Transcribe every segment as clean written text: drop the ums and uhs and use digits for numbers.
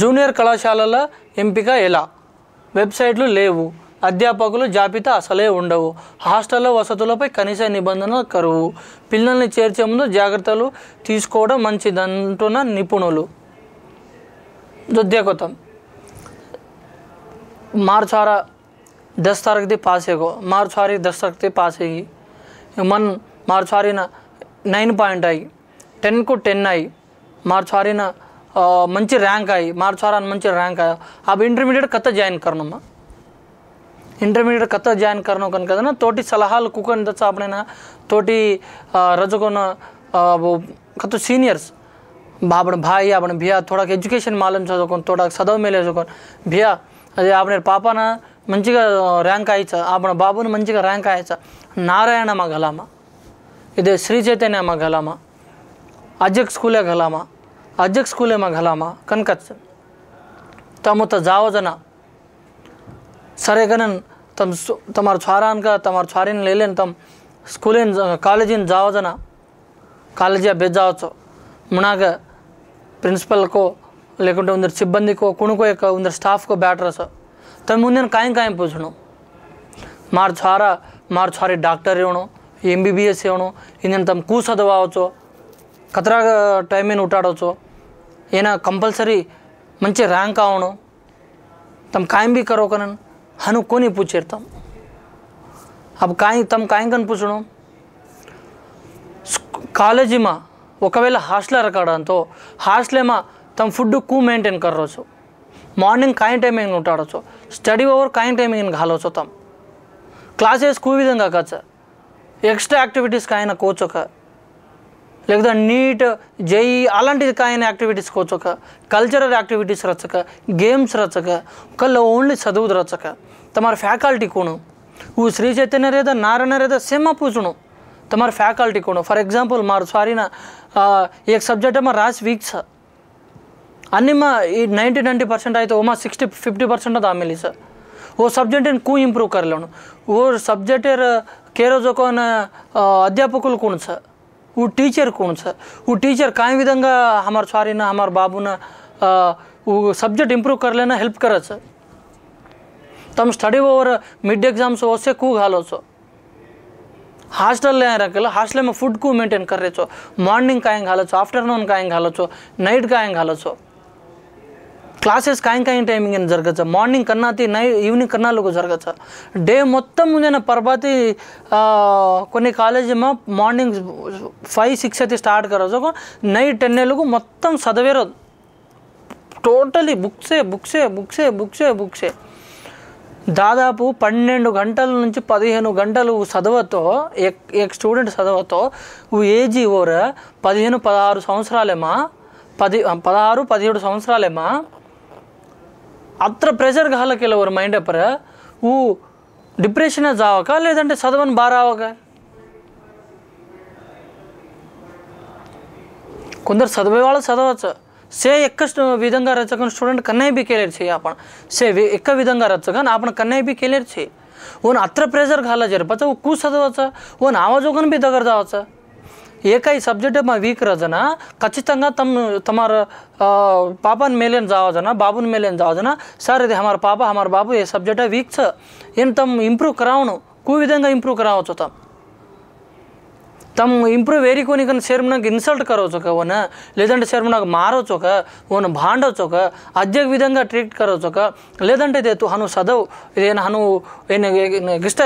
Junior కళాశాలల ఎంపిక ఎలా? వెబ్సైట్లు లేవు, అధ్యాపకులు జాబితా అసలే ఉండవు, హాస్టల్లో వసతులపై కనీస నిబంధనలు కరువు, పిల్లల్ని చేర్చే ముందు జాగ్రత్తలు తీసుకోవడం మంచిదంటున్న నిపుణులు. देखो तुम मार्च आ रहा 10 तारीख दी पास है को मार्च आ रही 10 तारीख दी पास है मन मार्च आ रही ना 9 पॉइंट आई 10 को 10 आई मार्च आ रही ना मंची रैंक आई मार्च आ रहा मंची रैंक आया अब इंटरमीडिएट कत्ता జాయిన్ करना इंटरमीडिएट कत्ता జాయిన్ करना कन कदना तोटी सलाहाలు कुकन दच आपनेना तोटी रजकोना वो कत्तो सीनियर्स बाबन भाई आपने भैया थोड़ा एजुकेशन मालूम चुको थोड़ा चदव मेले चुको भैया अरे आपने पापना मंचिगा रैंक आयचा आपन बाबून मंचिगा रैंक आयचा नारायण गलामा इदे श्री चैतन्य गलामा अजक स्कूले गलामा अजक स्कूले गलामा कनकच तमुत जावजना सरे गनन तम तमार छारान का तमार छारीन ले लेन तम स्कूलेन कॉलेजिन जावजना कॉलेजिया बेजावचो मुनाग प्रिंसिपल को लेकिन उधर सिब्बंदी को कुणको एक उधर स्टाफ को बैठ रहा तब मुझे कायं पूछनो मार छारे डॉक्टर होनो MBBS होनो इन तम कू चदवाचो कतरा टाइम उठाड़ो ऐना कंपल्सरी मंची रैंक आवनो तम कायं भी करो कन हनु कोनी पूछे तम अब तम कायं कन पूछनो कॉलेज में ఒకవేళ హాస్టల్ రకాడంతో హాస్టల్ में तम फुड कू मेंटेन करो మార్నింగ్ కాయిన్ టైమింగ్ ఉంటాడొచ్చు స్టడీ ఓవర్ కాయిన్ టైమింగ్ घालोचो तम క్లాసెస్ కూ విధంగా కచ్చ ఎక్స్ట్రా యాక్టివిటీస్ కాయిన కోచొక లేకపోతే నీట్ జేఈ అలాంటి కాయిన యాక్టివిటీస్ కోచొక కల్చరల్ యాక్టివిటీస్ రచక గేమ్స్ రచక కల్ల ఓన్లీ చదువు రచక తమర ఫ్యాకల్టీ కోను वो श्री चैतन्य रेदा नारायण रेदा सेमा पूछनो तमार फैकल्टी को फॉर एग्जांपल मार सारी ना एक सब्जेक्ट में रास वीक छ अन्य में 90% आए तो वो 60-50% दा मिली सर वो सब्जेक्ट को इंप्रूव कर लेनो वो सब्जेक्ट केरो जो कोन अध्यापकुल कोण छ वो टीचर कोण छ वो टीचर काय विधंगा हमार सारी ना हमार बाबू ना वो सब्जेक्ट इंप्रूव कर लेना हेल्प करे छ तम स्टडी ओवर मिड एग्जाम्स ओसे कू घालो छो हास्टल रखेला हास्टल में फूड को मेंटेन कर रहे छो मॉर्निंग कायं घालो छो आफ्टरनून कायं घालो छो नाइट कायं घालो छो क्लासेस कायं टाइमिंग जरगच मॉर्निंग करना थी नाइट ఈవినింగ్ करना लोग जरगच डे మొత్తం मुझे परबाती కొన్ని కాలేజ్ में मॉर्निंग 5-6 అయితే స్టార్ట్ करो नाइट 10 लोग మొత్తం చదివేరో టోటలీ బుక్సే దాదాపు 12 గంటల నుంచి 15 గంటలు చదవతో एक స్టూడెంట్ చదవతో वो ఏజ్ ఓర 15-16 సంవత్సరాలేమా 16-17 సంవత్సరాలేమా అత్ర ప్రెషర్ घालकेला और माइंड पर वो डिप्रेशन जावका లేదంటే చదవని బారావక కొందరు చదివే వాళ్ళు చదవచ్చు से एक विधंगा रचकन स्टूडेंट कन्नै भी केलेर छे आपण से एक विधंगा रचकन आपण कन्नै भी केलेर छे ओन अत्र प्रेशर घाला जर पचा वो कू చదవచ్చ ओन आवाजोगन भी दगर जावచ్చ ఏకై సబ్జెక్ట్ మా వీక్ రజనా ఖచ్చితంగా తమర పాపన్ మేలేन जावजना बाबून मेलेन जावजना सर ఇది हमार पापा हमार बाबू ये सब्जेक्ट वीक छ एन तम इंप्रूव करावनो कू विधंगा इंप्रूव करावचो तम इंप्रूव वेरी कोनी कन शर्मनाग इन्सल्ट करोचो का वन लेदंटे शर्मनाग मारोचो का वन भांडोचो का अध्यक विधंगा ट्रीट करोचो का लेदंटे दे तू हनु सदव इदेन हनु गिस्ट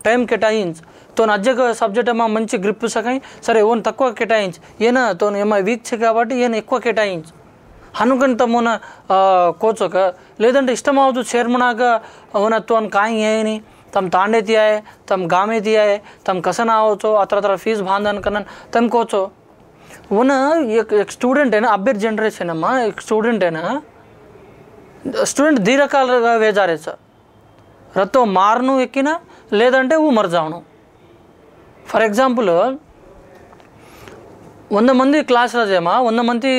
टाइम केटाइंच तो अध्यक सब्जेक्ट में मंची ग्रिप सकाई सरे ओन तक्व केटाइंच ఏన तो ఏమ వీక్ छ కాబట్టి ఏన ఎక్కువ కేటాయించ్ हनुकन तमोन कोचो का लेदंटे इष्टमावदु शर्मनाग ओन तोन काय येनी तम तांडे तियाए तम गामे तियाए तम कसन आवचो अत्र फीस बांधन कनन तम कोचो वन एक स्टूडेंट है ना अभ्यर जनरेशन अम्मा एक स्टूडेंट है ना स्टूडेंट दी रकालुगा वेजारे छ रतो मारनु एक्किना लेदंटे वो मर जावनु फॉर एग्जांपल 100 मंदी क्लास रजेमा 100 मंदी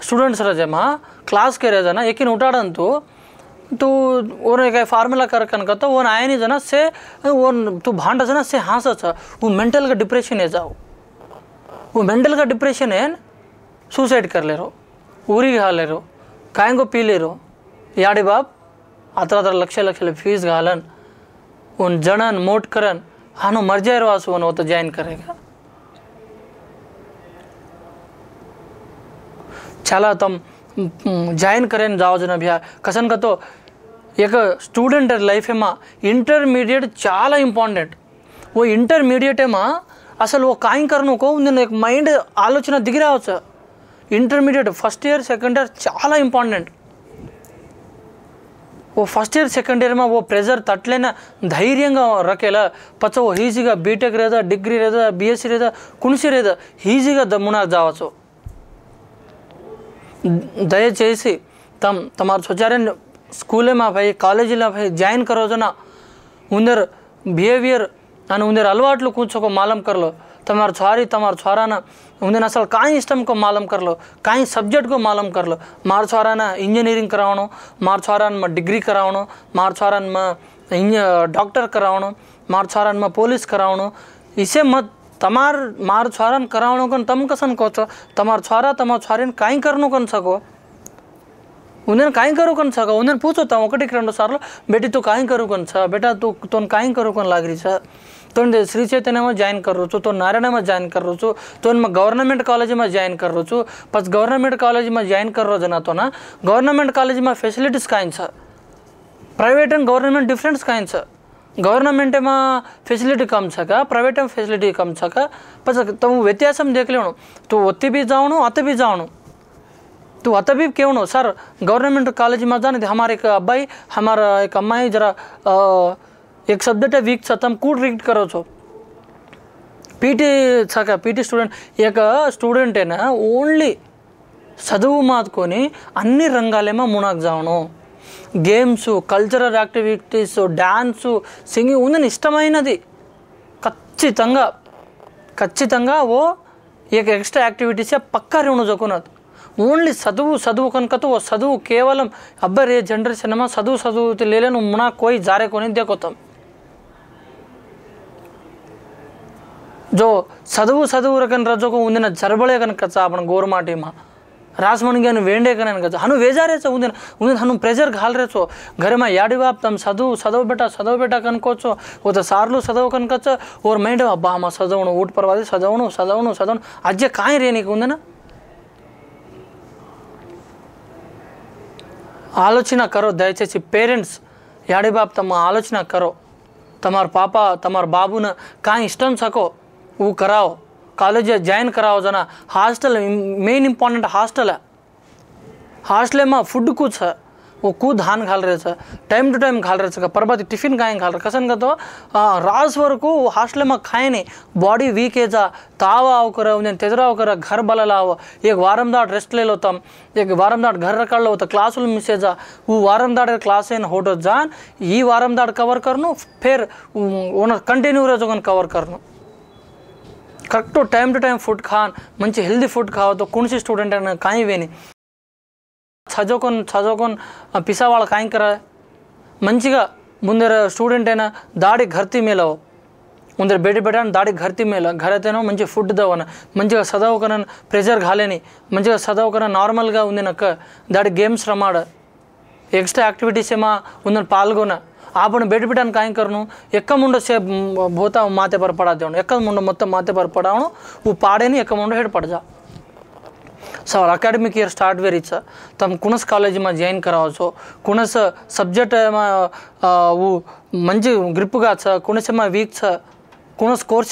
स्टूडेंट्स रजेमा क्लास के रेजना एकिन उठाडंतु तो और एक फार्मूला कर कनकतो वो आयनी जना से वो तू भांडा जना से हांसच वो मेंटल का डिप्रेशन है जाओ वो मेंटल का डिप्रेशन है सुसाइड कर ले रो ऊरी खा ले रो काय को पी ले रो याडी बाप अत्र लक्ष फीस घालन उन जणन मोट करन हानो मर जाए वासु वो तो ज्वाइन करेगा चला तम ज्वाइन करें जाओ जन भैया कसन का तो एक स्टूडेंट लाइफ में इंटरमीडिएट चाला इंपॉर्टेंट वो इंटरमीडिएट में असल वो काई करने को उन्हें एक माइंड आलोचना दिख रहा हो intermediate first year second year चाला इंपॉर्टेंट वो फर्स्ट ईयर सेकंड ईयर में वो प्रेजर तटलेना धैर्य रखेला पच वो ईजीगा बीटेक रहता डिग्री रहता बीएससी रहता कुणसी रहता ईजीगा मुना जावचो दयచేసి तमार सोचारे स्कूल में भाई कॉलेज भाई ज्वाइन करो जो ना उंदर बिहेवियर आणि उंदर अलवाटू कूचो को मालूम कर लो तमार छोराना उन्हें असल काई इष्टम को मालूम कर लो काई सब्जेक्ट को मालूम कर लो मार छोराना इंजीनियरिंग करावणो मार छोरान में डिग्री करावणो मार छोरान में डॉक्टर करावणो मार छोरान में पुलिस करावणो इसे मत तमार मार छोरान करावणो कन तम कसन को तमार छोरा तमार छोरीन काई करनो कन सको उन्हें काई करू कन सको उन्हें पूछो तम ఒకటి రెండు సార్లు बेटी तू काई करू कन छ बेटा तू तोन काई करू कन लागरी छ तो श्री चैतन्य में ज्वाइन कर रो तो नारायण में ज्वाइन कर रो तो गवर्नमेंट कॉलेज में ज्वाइन कर रो पस गवर्नमेंट कॉलेज में ज्वाइन कर रो जना तो ना गवर्नमेंट कॉलेज में फैसिलिटीज काइन छ प्राइवेट एंड गवर्नमेंट डिफरेंस काइन छ गवर्नमेंट में फैसिलिटी कम छ का प्राइवेट में फैसिलिटी कम छ का पस तुम व्यत्यास देख लेणु तू ओत्ती भी जावणु अत भी जावणु तू अत भी केवणु सर गवर्नमेंट कॉलेज में जाने हमारे एक अब्बाई हमारा एक अम्माई जरा एक सब्जेक्ट वीक छ तम कूट रीड करो छो पीटी छ का पीटी स्टूडेंट एक स्टूडेंट है ना ओनली చదువు మాత్కొని అన్ని రంగాలేమో మునగ జావను games cultural activities dance singing ఉందని ఇష్టమైనది ఖచ్చితంగా वो एक एक्स्ट्रा एक्टिविटी से पक्का रहना जोकुनत ओनली చదువు कनक तो वो చదువు केवल अब्बर ये जनरेशन में చదువు ले लेनु मुना कोई जारे को नहीं देखोतम जो చదువు रकन रजो को उन्दिन जरबळे कनक आपण गोरमाटी में रासमणिगे अनु वेंडे कने कच हनु वेजारे छ उन्दिन हनु प्रेशर घाल रे छो घर में याडी बाप तम చదువు बेटा कनको छो वो तो सारलू చదువు कनक छ और माइंड में अब्बा मा చదువుनु ऊट परवादी చదువుनु अज्जे काई रेनी उन्दिन आलोचना करो दयचेसी पेरेंट्स याडी बाप तम आलोचना करो तमार पापा तमार बाबू ने काई इष्टम सको वो कराओ कॉलेज ज्वाइन कराओ जना हॉस्टल मेन इंपॉर्टेंट हॉस्टल में फूड कुछ है वो कू धान घाल रहे छ टाइम टू टाइम घाल रहे छ परबाती टिफिन काई घाल रहे कसन का तो रास वरकू हॉस्टल में खाए नहीं बॉडी वीक है जा ताव आव कर उन्हें तेजराव कर घर बललाव एक वारम दाट रेस्ट ले लो तम एक वारम दाट घर रखड़ लो तो क्लास मिस जा वो वारम दाट क्लास एन होटो जान ये वारम दाट कवर करनो फिर कंटिन्यू रहो कवर करनो correct time to time food खान मंची हेल्दी फूड खाओ तो कौन सी स्टूडेंट है काई वेनी చదువుకొని పిసావాళ్ళ కాయం కరా మంచిగా ముందర స్టూడెంట్ అయినా దాడి ఘర్తి మేలవు ముందర బెట దాడి ఘర్తి మేల घरातेनो మంచి ఫుడ్ దవన మంచిగా చదవకన ప్రెషర్ घालेनी మంచిగా చదవకన నార్మల్గా ఉంది నక్క దాడి గేమ్స్ రమాడ एक्स्ट्रा एक्टिविटीज में उन्हें पाल्गोना आपण बेटन काई करनु एक मुंड से भोता माथे पर पड़ा देवण एक मुंड मत माथे पर पड़ावण वो पाड़े नहीं एक मुंड हेड पड़ जा sir academic year start very छ तम कुणस कॉलेज में ज्वाइन कराओ छो कुणस सब्जेक्ट में वो मंजी ग्रिप गा छ कुणस में वीक छ कुणस कोर्स